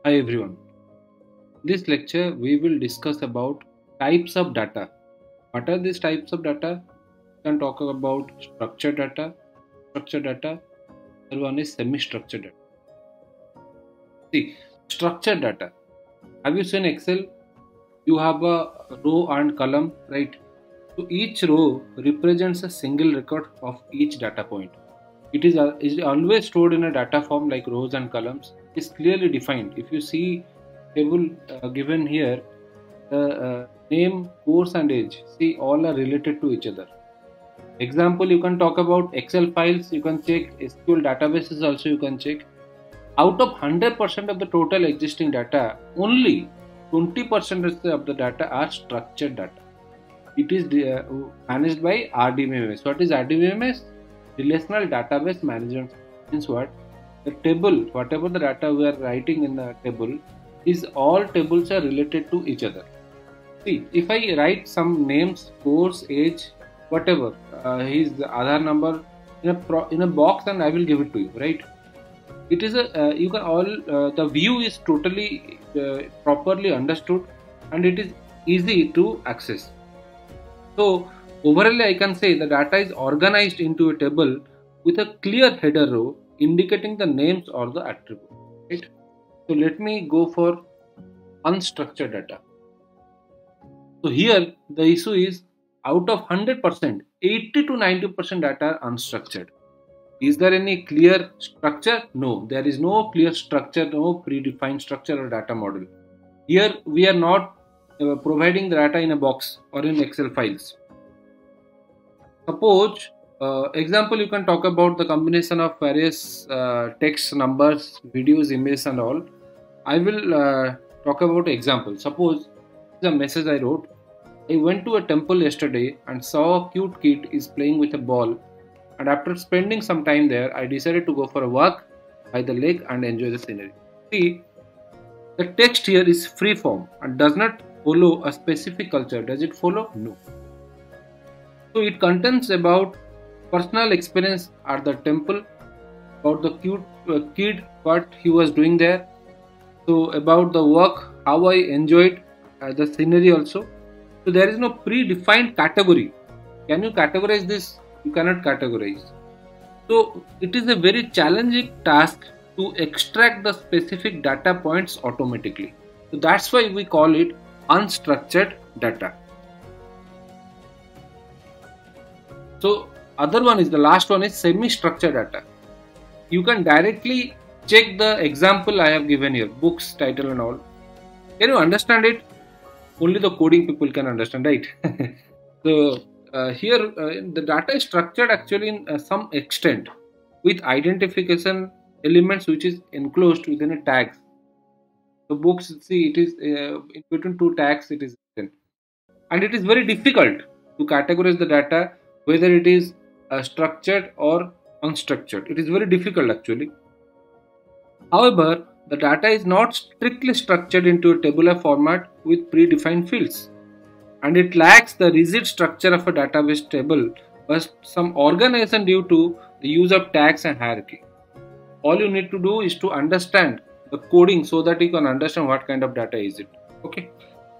Hi everyone. In this lecture we will discuss about types of data. What are these types of data? We can talk about structured data, other one is semi-structured data. See, structured data. Have you seen Excel? You have a row and column, right? So each row represents a single record of each data point. It is always stored in a data form like rows and columns. It's clearly defined. If you see table given here, the name, course and age, see all are related to each other. Example, you can talk about Excel files, you can check SQL databases also you can check. Out of 100% of the total existing data, only 20% of the data are structured data. It is managed by RDBMS. What is RDBMS? Relational Database Management. Means what? The table, whatever the data we are writing in the table, is all tables are related to each other. See, if I write some names, course, age, whatever, his Aadhaar number in a box, and I will give it to you, right? It is a you can all the view is totally properly understood, and it is easy to access. So overall, I can say the data is organized into a table with a clear header row indicating the names or the attribute. Right? So let me go for unstructured data. So here the issue is out of 100%, 80 to 90% data are unstructured. Is there any clear structure? No, there is no clear structure, no predefined structure or data model. Here we are not providing the data in a box or in Excel files. Suppose, example, you can talk about the combination of various text, numbers, videos, images and all. I will talk about example. Suppose the message I wrote. I went to a temple yesterday and saw a cute kid is playing with a ball, and after spending some time there, I decided to go for a walk by the lake and enjoy the scenery. See, the text here is free form and does not follow a specific culture. Does it follow? No. So it contains about personal experience at the temple, about the cute kid, what he was doing there. So about the work, how I enjoyed the scenery also. So there is no predefined category. Can you categorize this? You cannot categorize. So it is a very challenging task to extract the specific data points automatically. So that's why we call it unstructured data. So other one is the last one is semi-structured data. You can directly check the example I have given here, books, title and all. Can you understand it? Only the coding people can understand, right? So here the data is structured actually in some extent with identification elements which is enclosed within a tags. So books, see, it is in between two tags it is written, and it is very difficult to categorize the data whether it is structured or unstructured. It is very difficult actually. However, the data is not strictly structured into a tabular format with predefined fields, and it lacks the rigid structure of a database table but some organization due to the use of tags and hierarchy. All you need to do is to understand the coding so that you can understand what kind of data is it. Okay.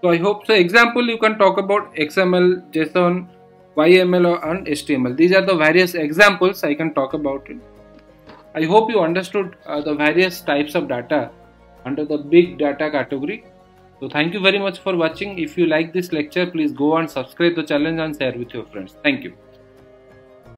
So I hope so. Example, you can talk about XML, JSON, YML and HTML. These are the various examples I can talk about it. I hope you understood the various types of data under the big data category. So thank you very much for watching. If you like this lecture, please go and subscribe the channel and share with your friends. Thank you.